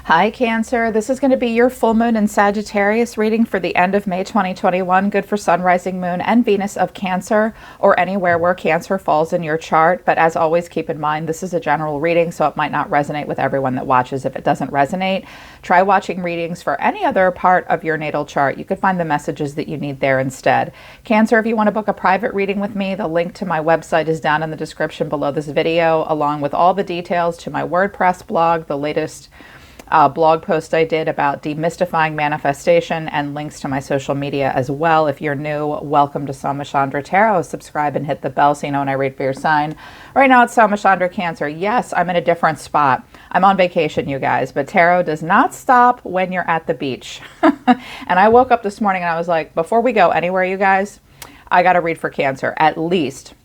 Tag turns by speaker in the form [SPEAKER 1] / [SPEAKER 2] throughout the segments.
[SPEAKER 1] Hi, Cancer. This is going to be your full moon in Sagittarius reading for the end of May 2021. Good for Sun, Rising Moon, and Venus of Cancer, or anywhere where Cancer falls in your chart. But as always, keep in mind, this is a general reading, so it might not resonate with everyone that watches. If it doesn't resonate, try watching readings for any other part of your natal chart. You could find the messages that you need there instead. Cancer, if you want to book a private reading with me, the link to my website is down in the description below this video, along with all the details to my WordPress blog, the latest blog post I did about demystifying manifestation, and links to my social media as well. If you're new, welcome to Soma Chandra Tarot. Subscribe and hit the bell so you know when I read for your sign. Right now it's Soma Chandra Cancer. Yes, I'm in a different spot. I'm on vacation, you guys, but tarot does not stop when you're at the beach. And I woke up this morning and I was like, before we go anywhere, you guys, I got to read for Cancer, at least.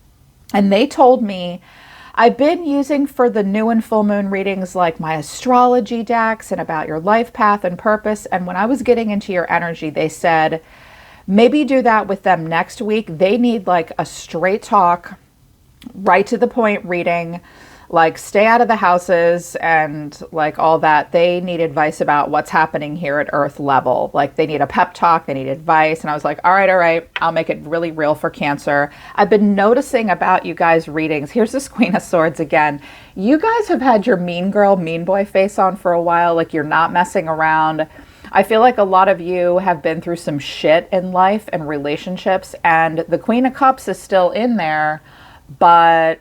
[SPEAKER 1] And they told me, I've been using for the new and full moon readings like my astrology decks and about your life path and purpose. And when I was getting into your energy, they said, maybe do that with them next week. They need like a straight talk, right to the point reading, like stay out of the houses and like all that. They need advice about what's happening here at Earth level. Like they need a pep talk, they need advice. And I was like, all right, I'll make it really real for Cancer. I've been noticing about you guys' readings. Here's this Queen of Swords again. You guys have had your mean girl, mean boy face on for a while. Like you're not messing around. I feel like a lot of you have been through some shit in life and relationships, and the Queen of Cups is still in there, but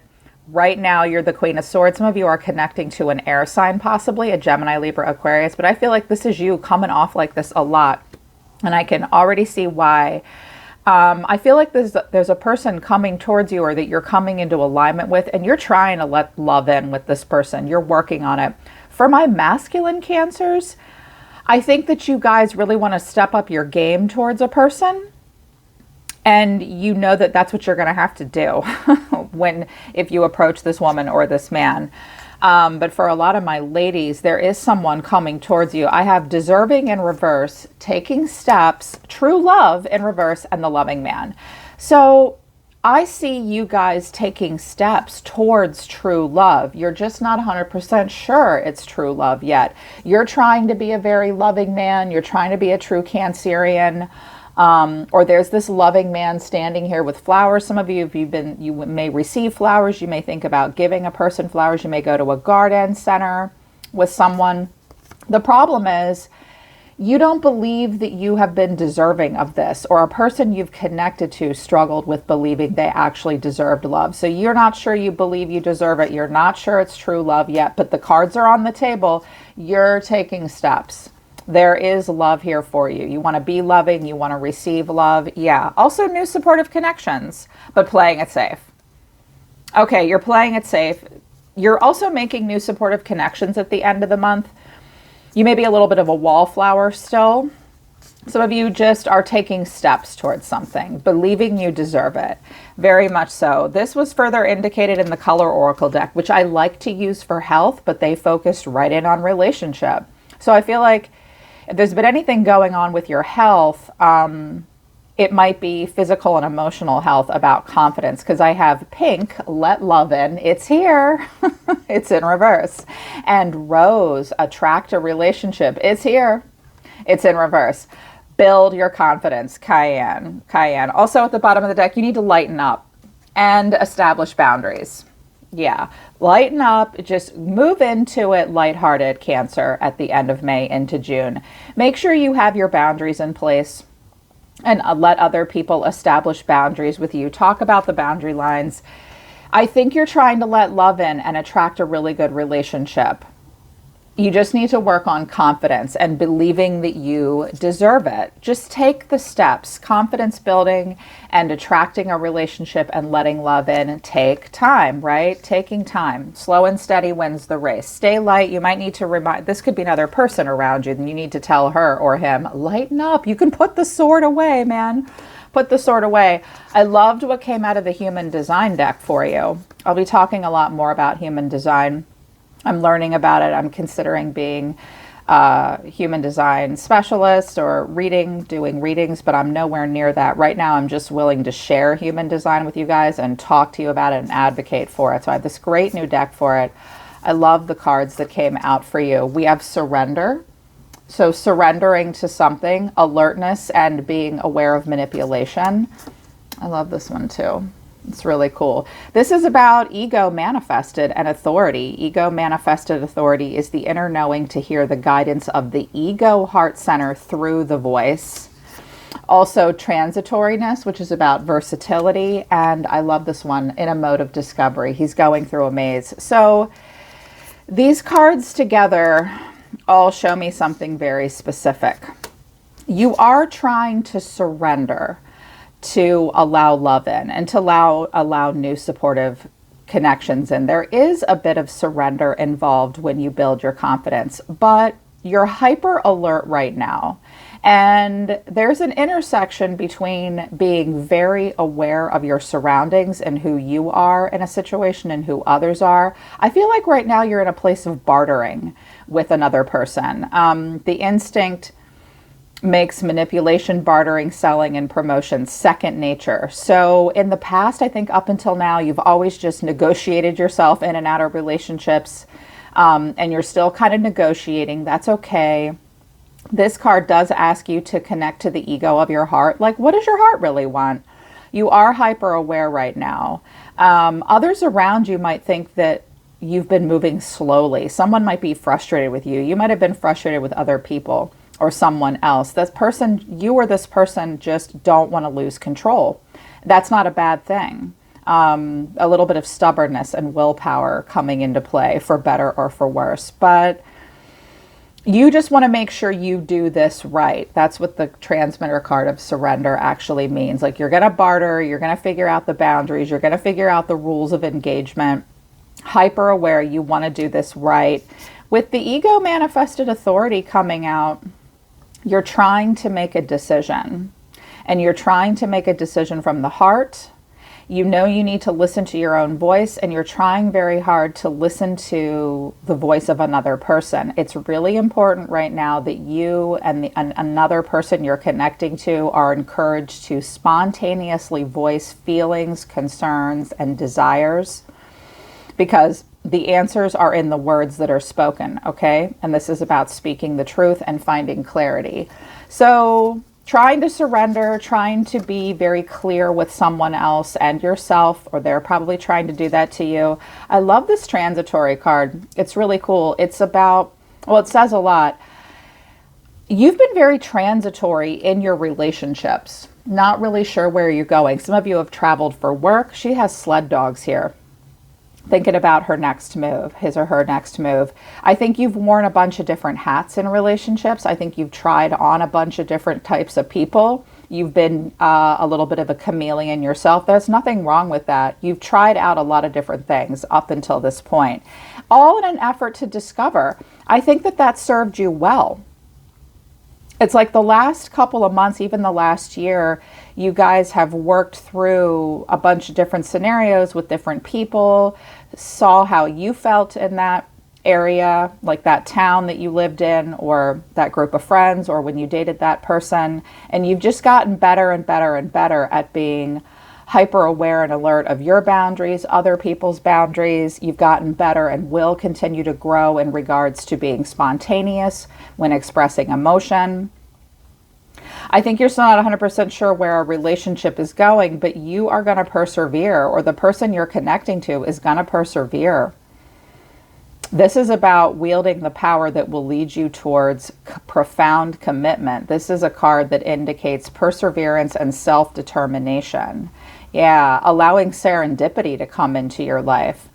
[SPEAKER 1] right now you're the Queen of Swords. Some of you are connecting to an air sign, possibly a Gemini, Libra, Aquarius, but I feel like this is you coming off like this a lot, and I can already see why. I feel like there's a person coming towards you, or that you're coming into alignment with, and you're trying to let love in with this person. You're working on it. For my masculine Cancers, I think that you guys really want to step up your game towards a person. And you know that that's what you're going to have to do if you approach this woman or this man. But for a lot of my ladies, there is someone coming towards you. I have deserving in reverse, taking steps, true love in reverse, and the loving man. So I see you guys taking steps towards true love. You're just not 100% sure it's true love yet. You're trying to be a very loving man. You're trying to be a true Cancerian. Or there's this loving man standing here with flowers. Some of you, if you may receive flowers, you may think about giving a person flowers. You may go to a garden center with someone. The problem is you don't believe that you have been deserving of this, or a person you've connected to struggled with believing they actually deserved love. So you're not sure you believe you deserve it. You're not sure it's true love yet, but the cards are on the table. You're taking steps. There is love here for you. You want to be loving. You want to receive love. Yeah. Also new supportive connections, but playing it safe. Okay, you're playing it safe. You're also making new supportive connections at the end of the month. You may be a little bit of a wallflower still. Some of you just are taking steps towards something, believing you deserve it. Very much so. This was further indicated in the Color Oracle deck, which I like to use for health, but they focused right in on relationship. So I feel like if there's been anything going on with your health, it might be physical and emotional health about confidence, because I have pink, let love in, it's here, it's in reverse. And rose, attract a relationship, it's here, it's in reverse. Build your confidence, cayenne. Also at the bottom of the deck, you need to lighten up and establish boundaries. Yeah, lighten up, just move into it lighthearted, Cancer, at the end of May into June. Make sure you have your boundaries in place and let other people establish boundaries with you. Talk about the boundary lines. I think you're trying to let love in and attract a really good relationship. You just need to work on confidence and believing that you deserve it. Just take the steps. Confidence building and attracting a relationship and letting love in take time, right? Taking time. Slow and steady wins the race. Stay light. You might need to remind, this could be another person around you, and you need to tell her or him, lighten up. You can put the sword away, man. Put the sword away. I loved what came out of the Human Design deck for you. I'll be talking a lot more about Human Design. I'm learning about it. I'm considering being a human design specialist or doing readings, but I'm nowhere near that. Right now, I'm just willing to share human design with you guys and talk to you about it and advocate for it. So I have this great new deck for it. I love the cards that came out for you. We have surrender. So surrendering to something, alertness, and being aware of manipulation. I love this one too. It's really cool. This is about ego manifested and authority. Ego manifested authority is the inner knowing to hear the guidance of the ego heart center through the voice. Also transitoriness, which is about versatility. And I love this one, in a mode of discovery. He's going through a maze. So these cards together all show me something very specific. You are trying to surrender to allow love in and to allow new supportive connections in. There is a bit of surrender involved when you build your confidence, but you're hyper alert right now. And there's an intersection between being very aware of your surroundings and who you are in a situation and who others are. I feel like right now you're in a place of bartering with another person. The instinct makes manipulation, bartering, selling, and promotion second nature. So in the past, I think up until now, you've always just negotiated yourself in and out of relationships, and you're still kind of negotiating. That's okay. This card does ask you to connect to the ego of your heart. Like, what does your heart really want? You are hyper aware right now. Others around you might think that you've been moving slowly. Someone might be frustrated with you. You might have been frustrated with other people or someone else. This person, you or this person, just don't want to lose control. That's not a bad thing. A little bit of stubbornness and willpower coming into play, for better or for worse. But you just want to make sure you do this right. That's what the transmitter card of surrender actually means. Like, you're going to barter, you're going to figure out the boundaries, you're going to figure out the rules of engagement. Hyper aware, you want to do this right. With the ego manifested authority coming out, you're trying to make a decision, and you're trying to make a decision from the heart. You know you need to listen to your own voice, and you're trying very hard to listen to the voice of another person. It's really important right now that you and another person you're connecting to are encouraged to spontaneously voice feelings, concerns, and desires, because the answers are in the words that are spoken, okay? And this is about speaking the truth and finding clarity. So trying to surrender, trying to be very clear with someone else and yourself, or they're probably trying to do that to you. I love this transitory card. It's really cool. It's about, well, it says a lot. You've been very transitory in your relationships, not really sure where you're going. Some of you have traveled for work. She has sled dogs here, thinking about her next move, his or her next move. I think you've worn a bunch of different hats in relationships. I think you've tried on a bunch of different types of people. You've been a little bit of a chameleon yourself. There's nothing wrong with that. You've tried out a lot of different things up until this point, all in an effort to discover. I think that served you well. It's like the last couple of months, even the last year, you guys have worked through a bunch of different scenarios with different people, saw how you felt in that area, like that town that you lived in, or that group of friends, or when you dated that person. And you've just gotten better and better and better at being hyper aware and alert of your boundaries, other people's boundaries. You've gotten better and will continue to grow in regards to being spontaneous when expressing emotion. I think you're still not 100% sure where a relationship is going, but you are going to persevere, or the person you're connecting to is going to persevere. This is about wielding the power that will lead you towards profound commitment. This is a card that indicates perseverance and self-determination. Yeah, allowing serendipity to come into your life.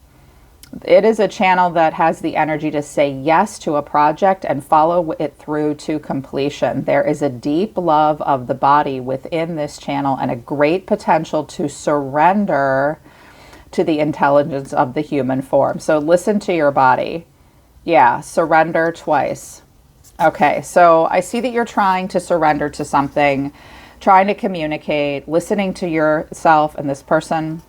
[SPEAKER 1] It is a channel that has the energy to say yes to a project and follow it through to completion. There is a deep love of the body within this channel and a great potential to surrender to the intelligence of the human form. So listen to your body. Yeah, surrender twice. Okay, so I see that you're trying to surrender to something, trying to communicate, listening to yourself and this person.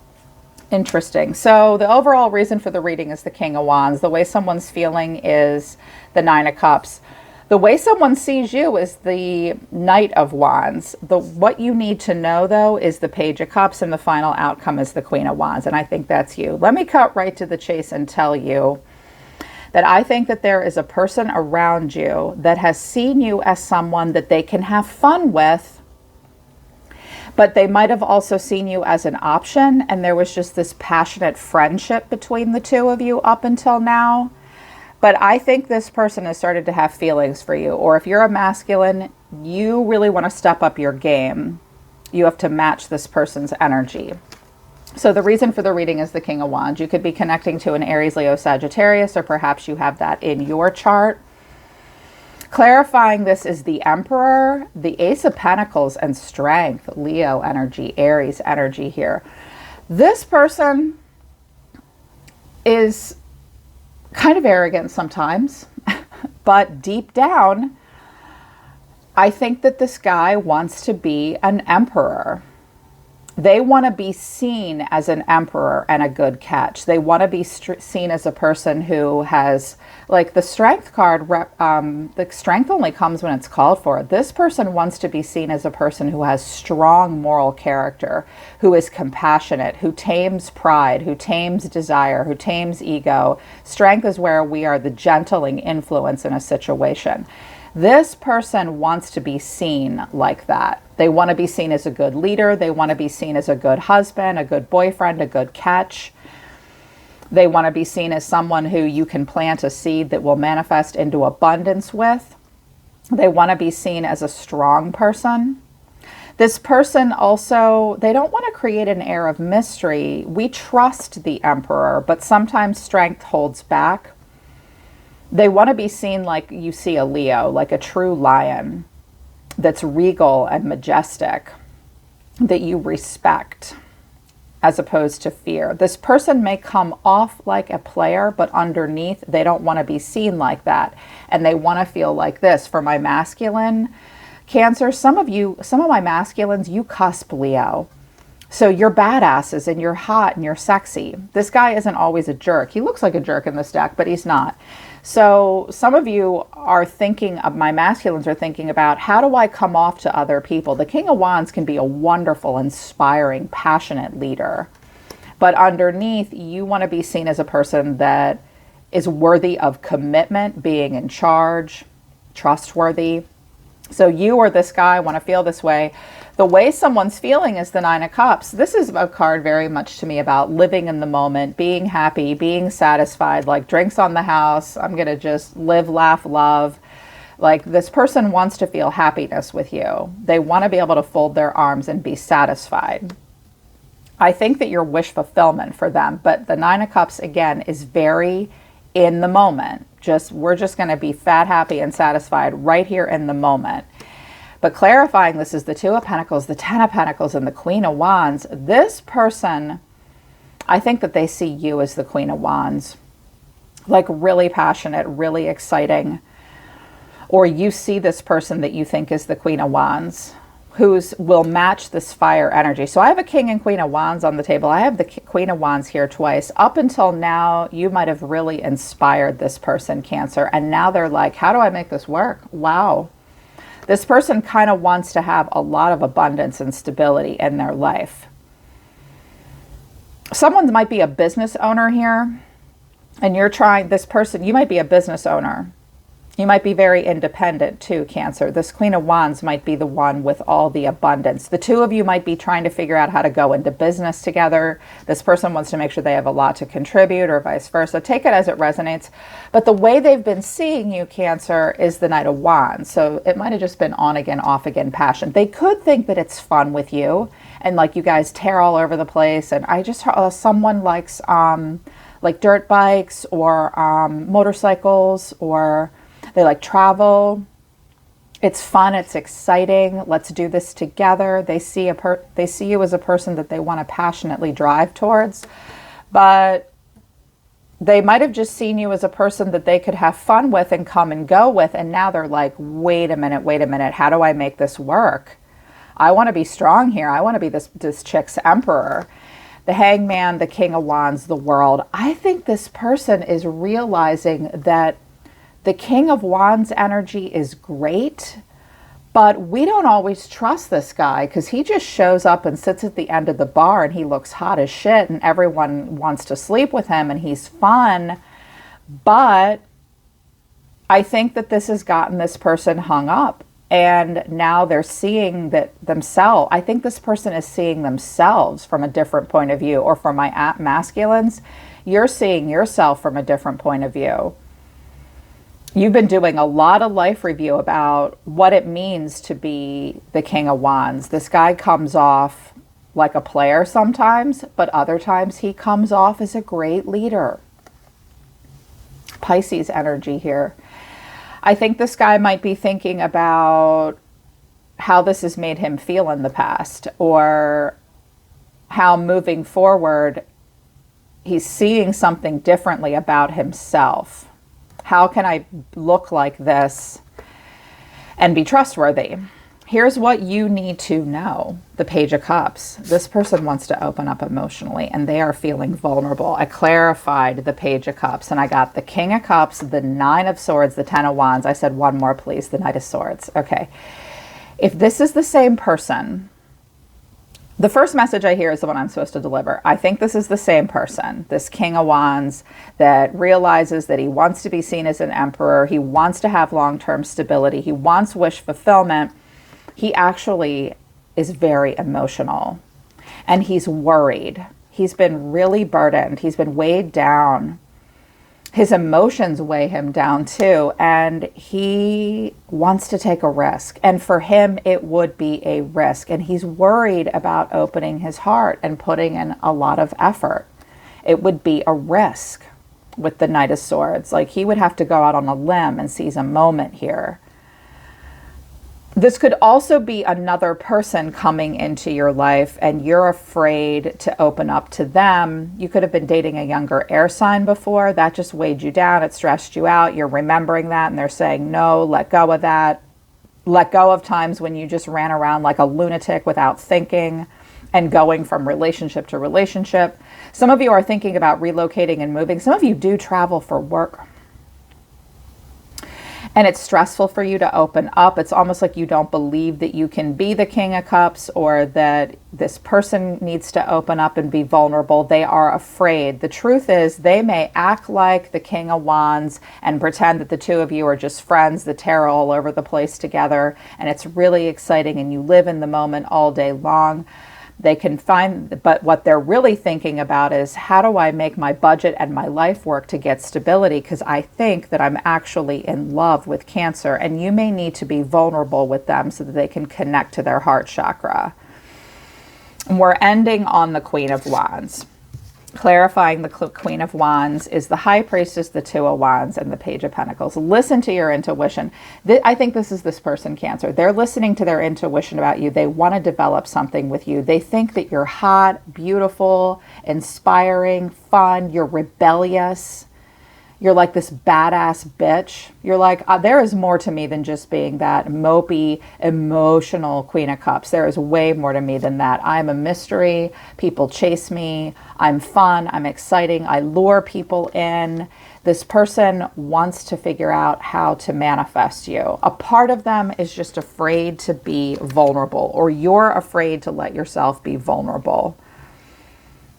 [SPEAKER 1] Interesting. So the overall reason for the reading is the King of Wands. The way someone's feeling is the Nine of Cups. The way someone sees you is the Knight of Wands. What you need to know, though, is the Page of Cups, and the final outcome is the Queen of Wands. And I think that's you. Let me cut right to the chase and tell you, that I think that there is a person around you that has seen you as someone that they can have fun with, but they might have also seen you as an option, and there was just this passionate friendship between the two of you up until now. But I think this person has started to have feelings for you, or if you're a masculine, you really want to step up your game. You have to match this person's energy. So the reason for the reading is the King of Wands. You could be connecting to an Aries, Leo, Sagittarius, or perhaps you have that in your chart. Clarifying this is the Emperor, the Ace of Pentacles, and Strength, Leo energy, Aries energy here. This person is kind of arrogant sometimes, but deep down, I think that this guy wants to be an emperor. They want to be seen as an emperor and a good catch. They want to be seen as a person who has, like the Strength card, the Strength only comes when it's called for. This person wants to be seen as a person who has strong moral character, who is compassionate, who tames pride, who tames desire, who tames ego. Strength is where we are the gentling influence in a situation. This person wants to be seen like that. They want to be seen as a good leader. They want to be seen as a good husband, a good boyfriend, a good catch. They want to be seen as someone who you can plant a seed that will manifest into abundance with. They want to be seen as a strong person. This person also, they don't want to create an air of mystery. We trust the Emperor, but sometimes Strength holds back. They want to be seen like you see a Leo, like a true lion that's regal and majestic, that you respect as opposed to fear. This person may come off like a player, but underneath they don't want to be seen like that. And they want to feel like this. For my masculine Cancer, some of my masculines, you cusp Leo. So you're badasses and you're hot and you're sexy. This guy isn't always a jerk. He looks like a jerk in this deck, but he's not. So some of you are thinking, my masculines are thinking about, how do I come off to other people? The King of Wands can be a wonderful, inspiring, passionate leader. But underneath, you want to be seen as a person that is worthy of commitment, being in charge, trustworthy. So you or this guy want to feel this way. The way someone's feeling is the Nine of Cups. This is a card very much to me about living in the moment, being happy, being satisfied, like drinks on the house. I'm going to just live, laugh, love. Like this person wants to feel happiness with you. They want to be able to fold their arms and be satisfied. I think that you're wish fulfillment for them, but the Nine of Cups, again, is very in the moment. We're just going to be fat, happy, and satisfied right here in the moment. But clarifying this is the Two of Pentacles, the Ten of Pentacles, and the Queen of Wands. This person, I think that they see you as the Queen of Wands. Like really passionate, really exciting. Or you see this person that you think is the Queen of Wands, will match this fire energy. So I have a King and Queen of Wands on the table. I have the Queen of Wands here twice. Up until now, you might have really inspired this person, Cancer. And now they're like, how do I make this work? Wow. This person kind of wants to have a lot of abundance and stability in their life. Someone might be a business owner here, and you're trying, this person, you might be a business owner. You might be very independent too, Cancer. This Queen of Wands might be the one with all the abundance. The two of you might be trying to figure out how to go into business together. This person wants to make sure they have a lot to contribute, or vice versa. Take it as it resonates. But the way they've been seeing you, Cancer, is the Knight of Wands. So it might have just been on again, off again passion. They could think that it's fun with you and like you guys tear all over the place. And I just, someone likes like dirt bikes or motorcycles, or they like travel. It's fun. It's exciting. Let's do this together. They see you as a person that they want to passionately drive towards, but they might have just seen you as a person that they could have fun with and come and go with. And now they're like, wait a minute. How do I make this work? I want to be strong here. I want to be this chick's emperor. The Hangman, the King of Wands, the World. I think this person is realizing that the King of Wands energy is great, but we don't always trust this guy because he just shows up and sits at the end of the bar and he looks hot as shit and everyone wants to sleep with him and he's fun. But I think that this has gotten this person hung up, and now they're seeing that themselves. I think this person is seeing themselves from a different point of view, or for my masculines, you're seeing yourself from a different point of view. You've been doing a lot of life review about what it means to be the King of Wands. This guy comes off like a player sometimes, but other times he comes off as a great leader. Pisces energy here. I think this guy might be thinking about how this has made him feel in the past, or how moving forward he's seeing something differently about himself. How can I look like this and be trustworthy? Here's what you need to know. The Page of Cups. This person wants to open up emotionally, and they are feeling vulnerable. I clarified the Page of Cups, and I got the King of Cups, the Nine of Swords, the Ten of Wands. I said one more, please. The Knight of Swords. Okay. If this is the same person, the first message I hear is the one I'm supposed to deliver. I think this is the same person, this King of Wands, that realizes that he wants to be seen as an emperor. He wants to have long-term stability. He wants wish fulfillment. He actually is very emotional, and he's worried. He's been really burdened. He's been weighed down. His emotions weigh him down too, and he wants to take a risk. And for him, it would be a risk. And he's worried about opening his heart and putting in a lot of effort. It would be a risk with the Knight of Swords. Like, he would have to go out on a limb and seize a moment here. This could also be another person coming into your life, and you're afraid to open up to them. You could have been dating a younger air sign before. That just weighed you down. It stressed you out. You're remembering that, and they're saying, no, let go of that. Let go of times when you just ran around like a lunatic without thinking and going from relationship to relationship. Some of you are thinking about relocating and moving. Some of you do travel for work. And it's stressful for you to open up. It's almost like you don't believe that you can be the King of Cups, or that this person needs to open up and be vulnerable. They are afraid. The truth is, they may act like the King of Wands and pretend that the two of you are just friends that tear all over the place together. And it's really exciting, and you live in the moment all day long. They can find, but what they're really thinking about is, how do I make my budget and my life work to get stability? Because I think that I'm actually in love with Cancer, and you may need to be vulnerable with them so that they can connect to their heart chakra. And we're ending on the Queen of Wands. Clarifying the Queen of Wands is the High Priestess, the Two of Wands, and the Page of Pentacles. Listen to your intuition. I think this is this person, Cancer. They're listening to their intuition about you. They want to develop something with you. They think that you're hot, beautiful, inspiring, fun. You're rebellious. You're like this badass bitch. You're like, there is more to me than just being that mopey, emotional Queen of Cups. There is way more to me than that. I'm a mystery. People chase me. I'm fun. I'm exciting. I lure people in. This person wants to figure out how to manifest you. A part of them is just afraid to be vulnerable, or you're afraid to let yourself be vulnerable.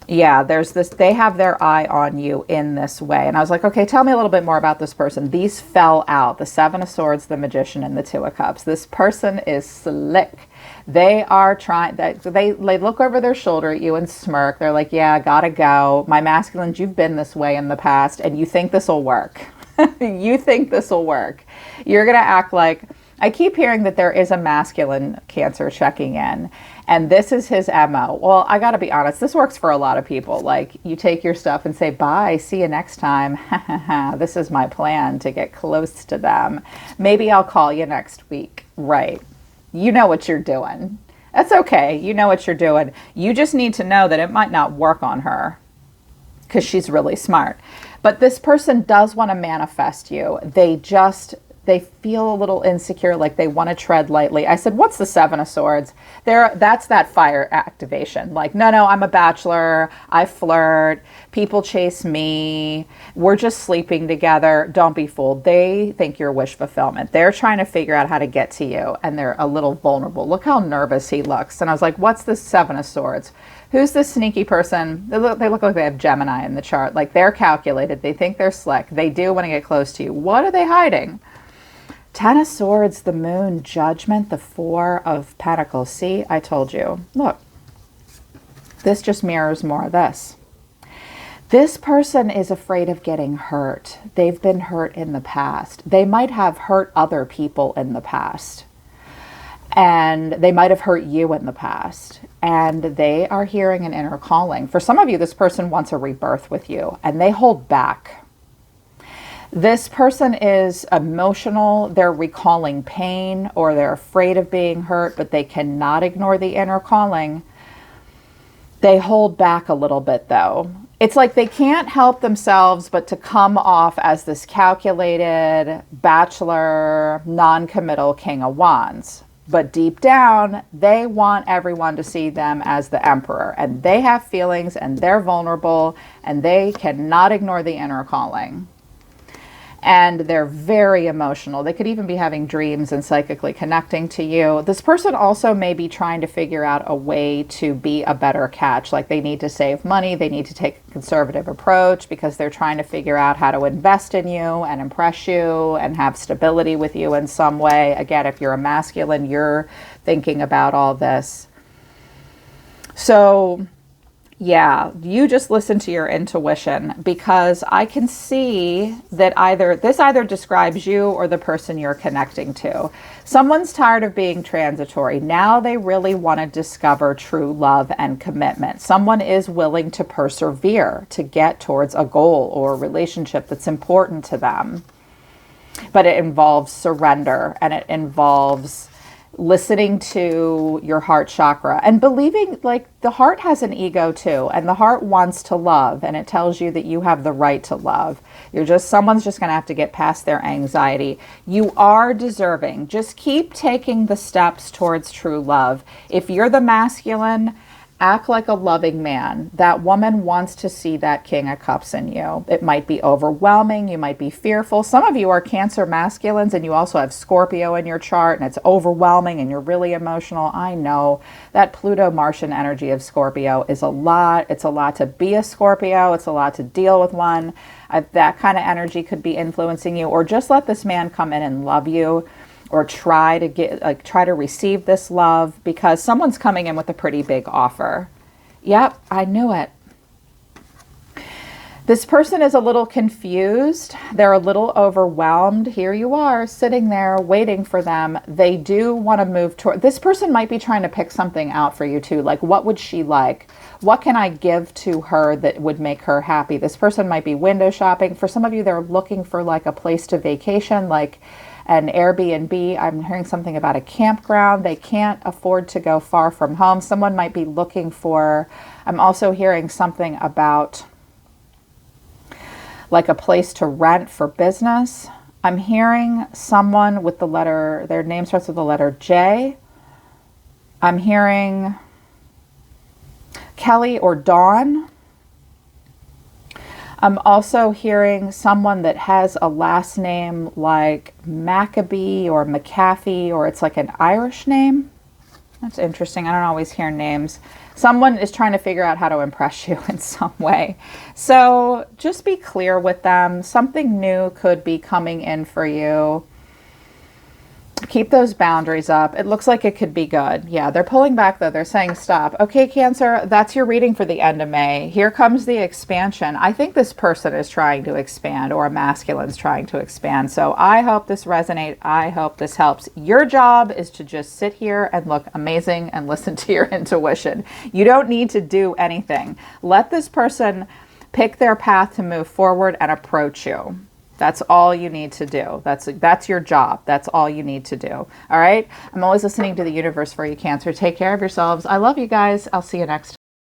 [SPEAKER 1] Yeah, there's this, they have their eye on you in this way. And I was like, okay, tell me a little bit more about this person. These fell out, the Seven of Swords, the Magician, and the Two of Cups. This person is slick. They are trying, they look over their shoulder at you and smirk. They're like, yeah, gotta go. My masculines, you've been this way in the past, and you think this will work. You think this will work. You're going to act like, I keep hearing that there is a masculine Cancer checking in, and this is his MO. Well, I got to be honest, this works for a lot of people. Like, you take your stuff and say, bye, see you next time. This is my plan to get close to them. Maybe I'll call you next week. Right. You know what you're doing. That's okay. You know what you're doing. You just need to know that it might not work on her because she's really smart. But this person does want to manifest you. They feel a little insecure, like they want to tread lightly. I said, what's the Seven of Swords? That's that fire activation. Like, no, I'm a bachelor. I flirt. People chase me. We're just sleeping together. Don't be fooled. They think you're wish fulfillment. They're trying to figure out how to get to you, and they're a little vulnerable. Look how nervous he looks. And I was like, what's the Seven of Swords? Who's this sneaky person? They look like they have Gemini in the chart. Like they're calculated. They think they're slick. They do want to get close to you. What are they hiding? Ten of Swords, the Moon, Judgment, the Four of Pentacles. See, I told you. Look, this just mirrors more of this. This person is afraid of getting hurt. They've been hurt in the past. They might have hurt other people in the past. And they might have hurt you in the past. And they are hearing an inner calling. For some of you, this person wants a rebirth with you, and they hold back. This person is emotional. They're recalling pain, or they're afraid of being hurt, but they cannot ignore the inner calling. They hold back a little bit, though. It's like they can't help themselves but to come off as this calculated, bachelor, non-committal King of Wands. But deep down, they want everyone to see them as the emperor. And they have feelings, and they're vulnerable, and they cannot ignore the inner calling. And they're very emotional. They could even be having dreams and psychically connecting to you. This person also may be trying to figure out a way to be a better catch. Like they need to save money. They need to take a conservative approach because they're trying to figure out how to invest in you and impress you and have stability with you in some way. Again, if you're a masculine, you're thinking about all this. So yeah, you just listen to your intuition, because I can see that this either describes you or the person you're connecting to. Someone's tired of being transitory. Now they really want to discover true love and commitment. Someone is willing to persevere to get towards a goal or a relationship that's important to them. But it involves surrender, and it involves listening to your heart chakra and believing, like, the heart has an ego too, and the heart wants to love, and it tells you that you have the right to love. Someone's just going to have to get past their anxiety. You are deserving. Just keep taking the steps towards true love. If you're the masculine, act like a loving man. That woman wants to see that King of Cups in you. It might be overwhelming. You might be fearful. Some of you are Cancer masculines, and you also have Scorpio in your chart, and it's overwhelming and you're really emotional. I know that Pluto Martian energy of Scorpio is a lot. It's a lot to be a Scorpio. It's a lot to deal with one. That kind of energy could be influencing you, or just let this man come in and love you. Or try to receive this love, because someone's coming in with a pretty big offer. Yep, I knew it. This person is a little confused. They're a little overwhelmed. Here you are sitting there waiting for them. They do want to move toward. This person might be trying to pick something out for you too. Like, what would she like? What can I give to her that would make her happy? This person might be window shopping. For some of you, they're looking for like a place to vacation, like an Airbnb. I'm hearing something about a campground. They can't afford to go far from home. Someone might be looking for, I'm also hearing something about like a place to rent for business. I'm hearing someone with their name starts with the letter J. I'm hearing Kelly or Dawn. I'm also hearing someone that has a last name like Maccabee or McAfee, or it's like an Irish name. That's interesting. I don't always hear names. Someone is trying to figure out how to impress you in some way. So just be clear with them. Something new could be coming in for you. Keep those boundaries up. It looks like it could be good. Yeah, they're pulling back though. They're saying stop. Okay, Cancer, that's your reading for the end of May. Here comes the expansion. I think this person is trying to expand, or a masculine's trying to expand. So I hope this resonates. I hope this helps. Your job is to just sit here and look amazing and listen to your intuition. You don't need to do anything. Let this person pick their path to move forward and approach you. That's all you need to do. That's your job. That's all you need to do. All right? I'm always listening to the universe for you, Cancer. Take care of yourselves. I love you guys. I'll see you next time.